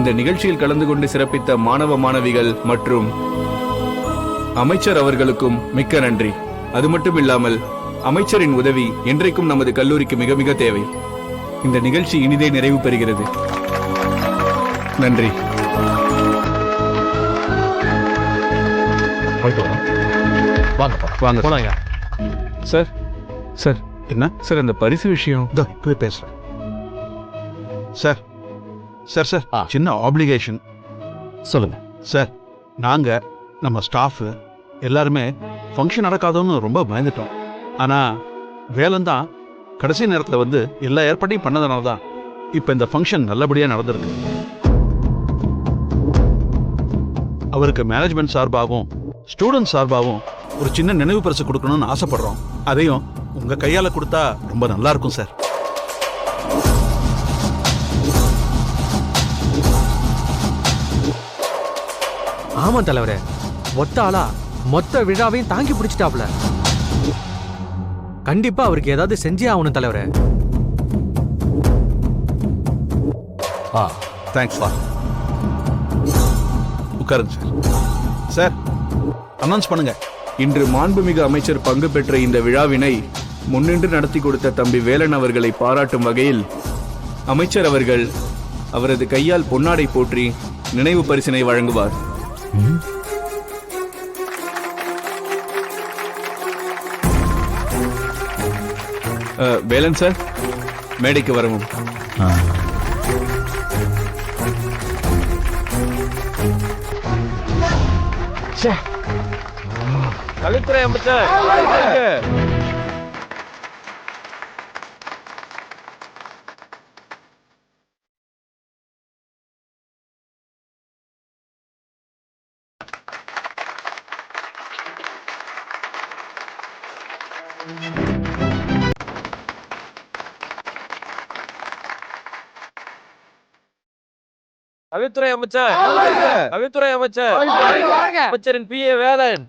இந்த நிகழ்ச்சியில் கலந்து கொண்டு சிறப்பித்த மாணவ மாணவிகள் மற்றும் அமைச்சர் அவர்களுக்கும் மிக்க நன்றி. அது மட்டும் இல்லாமல் அமைச்சரின் உதவி என்றைக்கும் நமது கல்லூரிக்கு மிக மிக தேவை. இந்த நிகழ்ச்சி இனிதே நிறைவு பெறுகிறது. நன்றி. வாங்க போலாங்க. சார் சார் என்ன சார் அந்த பரிசு விஷயம் போய் பேசுறேன் சார். சார் சார் சின்ன ஆப்ளிகேஷன். சொல்லுங்க சார். நாங்க நம்ம ஸ்டாஃப் எல்லாருமே ஃபங்க்ஷன் நடக்காதோன்னு ரொம்ப பயந்துட்டோம். ஆனா வேலன் தான் கடைசி நேரத்தில் வந்து எல்லா ஏற்பாட்டையும் பண்ணதுனால தான் இப்போ இந்த ஃபங்க்ஷன் நல்லபடியாக நடந்திருக்கு. அவருக்கு மேனேஜ்மெண்ட் சார்பாகவும் ஸ்டூடெண்ட் சார்பாகவும் ஒரு சின்ன நினைவு பரிசு கொடுக்கணும்னு ஆசைப்படுறோம். அதையும் உங்க கையால கொடுத்தா ரொம்ப நல்லா இருக்கும் சார். ஆமா தலைவரே, ஒத்த ஆளா மொத்த விழாவையும் தாங்கி பிடிச்சிட்டாப்ல. கண்டிப்பா அவருக்கு ஏதாவது செஞ்சே ஆகணும் தலைவரே. தேங்க்ஸ் பா. உட்காருங்க சார். சார் அனௌன்ஸ் பண்ணுங்க. இன்று மாண்புமிகு அமைச்சர் பங்கு பெற்ற இந்த விழாவினை முன்னின்று நடத்தி கொடுத்த தம்பி வேலன் அவர்களை பாராட்டும் வகையில் அமைச்சர் அவர்கள் அவரது கையால் பொன்னாடை போற்றி நினைவு பரிசினை வழங்குவார். வேலன் சார் மேடைக்கு வரவும். கல்வித்துறை அமைச்சர் கவித்துறை அமைச்சர் கவித்துறை அமைச்சர் அமைச்சரின் பி ஏ வேலன்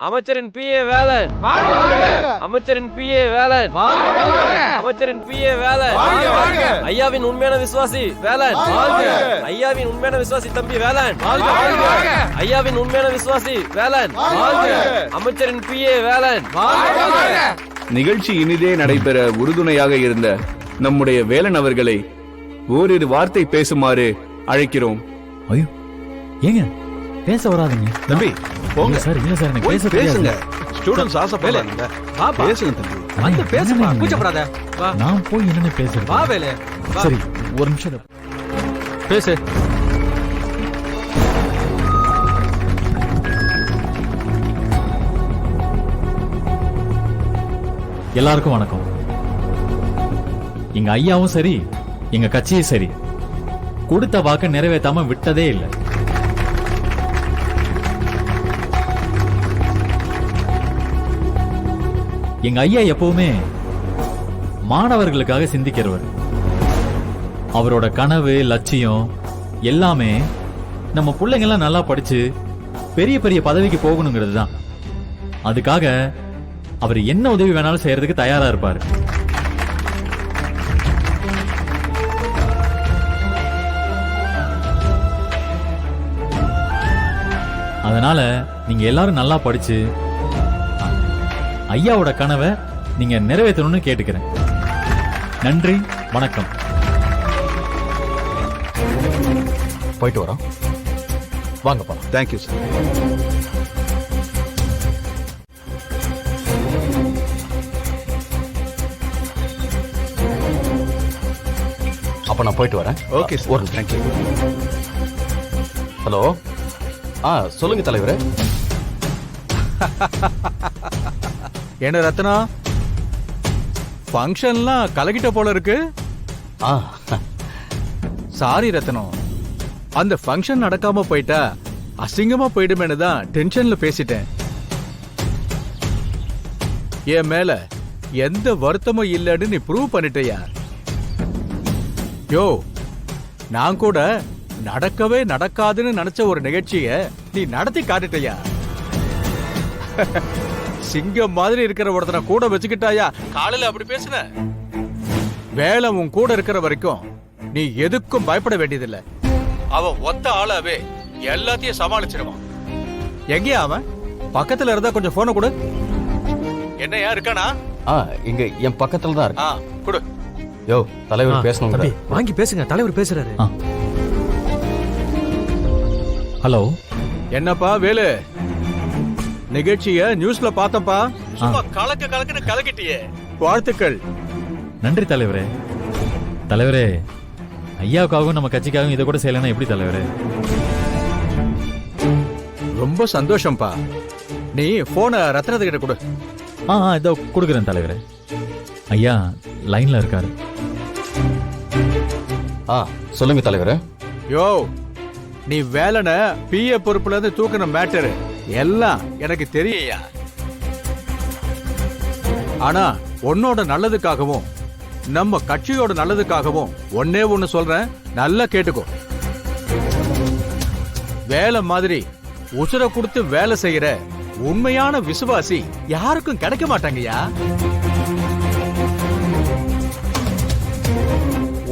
அமைச்சரின் பி ஏ வேலன் அமைச்சரின் பி ஏ வேலன் அமைச்சரின் பி ஏ வேலன் ஐயாவின் உண்மையான விசுவாசி வேலன் ஐயாவின் உண்மையான விசுவாசி தம்பி வேலன் ஐயாவின் உண்மையான விசுவாசி வேலன் அமைச்சரின் பி ஏ வேலன். நிகழ்ச்சி இனிதே நடைபெற உறுதுணையாக இருந்த நம்முடைய வேலன் அவர்களை ஓரிரு வார்த்தை பேசுமாறு அழைக்கிறோம். ஐயோ ஏங்க பேச வராதுங்க தம்பி. போங்க சார். இல்ல சார் எனக்கு பேச பேசுங்க. ஸ்டூடண்ட்ஸ் ஆசைப்படுறாங்க. பேசுங்க தம்பி. வந்து பேசுமா, கூச்சப்படாத. நான் போய் என்னன்னு பேசுறேன். வா வேலே. சரி ஒரு நிமிஷம் பேசு. எல்லாருக்கும் வணக்கம். எங்க ஐயாவும் சரி எங்க கட்சியும் சரி கொடுத்த வாக்க நிறைவேற்றாம விட்டதே இல்லை. எங்க ஐயா எப்பவுமே மாணவர்களுக்காக சிந்திக்கிறவர். அவரோட கனவு லட்சியம் எல்லாமே நம்ம பிள்ளைங்க எல்லாம் நல்லா படிச்சு பெரிய பெரிய பதவிக்கு போகணுங்கிறது தான். அதுக்காக அவர் என்ன உதவி வேணாலும் செய்யறதுக்கு தயாரா இருப்பாரு. அதனால நீங்க எல்லாரும் நல்லா படிச்சு ஐயாவோட கனவை நீங்க நிறைவேற்றணும்னு கேட்டுக்கிறேன். நன்றி, வணக்கம். போயிட்டு வரோம். வாங்கப்பா. Thank you sir. அப்ப நான் போயிட்டு வரேன். Okay sir. ஒரு தேங்க்யூ. ஹலோ. சொல்லுங்க தலைவரே. என்ன ரத்னம், ஃபங்க்ஷன்லாம் கலக்கிட்ட போல இருக்கு. சாரி ரத்னம், அந்த ஃபங்க்ஷன் நடக்காம போயிட்டா அசிங்கமா போயிடுமேனு தான் டென்ஷன்ல பேசிட்டேன். என் மேல எந்த வருத்தமும் இல்லைன்னு நீ ப்ரூவ் பண்ணிட்டயா. யோ, நான் கூட நடக்கவே நடக்காதுன்னு நினைச்ச ஒரு நிகழ்ச்சிய நீ நடத்தி காட்டுட்டயா. சிங்கம் மாதிரி இருக்கிற ஒருத்தனை கூட வச்சுக்கிட்டாயா. காலையில அப்படி பேசுன. வேலை உன் கூட இருக்கிற வரைக்கும் நீ எதுக்கும் பயப்பட வேண்டியதில்லை. அவன் ஒத்த ஆளாவே எல்லாத்தையும் சமாளிச்சிடுவான். எங்கேயா அவன்? பக்கத்துல இருந்தா கொஞ்சம் போனை கொடு. என்னையா இருக்கானா? இங்க என் பக்கத்துல தான் இருக்கு. கொடு. யோ தலைவர் பேசணுங்கிற. வாங்கி பேசுங்க, தலைவர் பேசுறாரு. ஹலோ. என்னப்பா வேலு, நிகழ்ச்சிய நியூஸ்ல பார்த்தப்பா. சும்மா கலக்குன்னு கலக்கிட்டியே. வாழ்த்துக்கள். நன்றி தலைவரே. தலைவரே, ஐயாவுக்காகவும் நம்ம கட்சிக்காகவும் இதை கூட செய்யலைன்னா எப்படி தலைவரே? ரொம்ப சந்தோஷம்ப்பா. நீ போனை ரத்னத்துக்கிட்ட கொடு. இதோ கொடுக்குறேன் தலைவரே. ஐயா லைன்ல இருக்காரு. சொல்லுங்க தலைவரே. யோ, நீ வேலனை பிஏ பொறுப்புல இருந்து தூக்கின மேட்டரு எல்லாம் எனக்கு தெரியா. ஆனா உன்னோட நல்லதுக்காகவும் நம்ம கட்சியோட நல்லதுக்காகவும் ஒன்னே ஒண்ணு சொல்றேன், நல்லா கேட்டுக்கோ. வேலை மாதிரி உசுர கொடுத்து வேலை செய்யற உண்மையான விசுவாசி யாருக்கும் கிடைக்க மாட்டாங்கய்யா.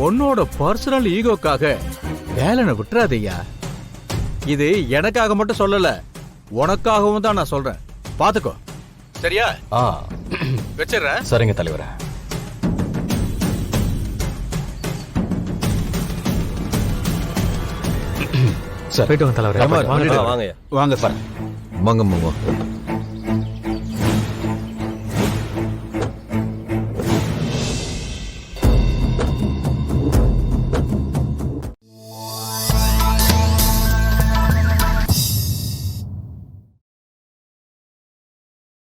உன்னோட பர்சனல் ஈகோக்காக வேலனை விட்டுறாதய்யா. இது எனக்காக மட்டும் சொல்லல, உனக்காகவும் தான் நான் சொல்றேன். பாத்துக்கோ, சரியா? வச்சிடுறேன். சரிங்க தலைவரே. போயிட்டு வாங்க தலைவர். வாங்க வாங்க சார். வாங்க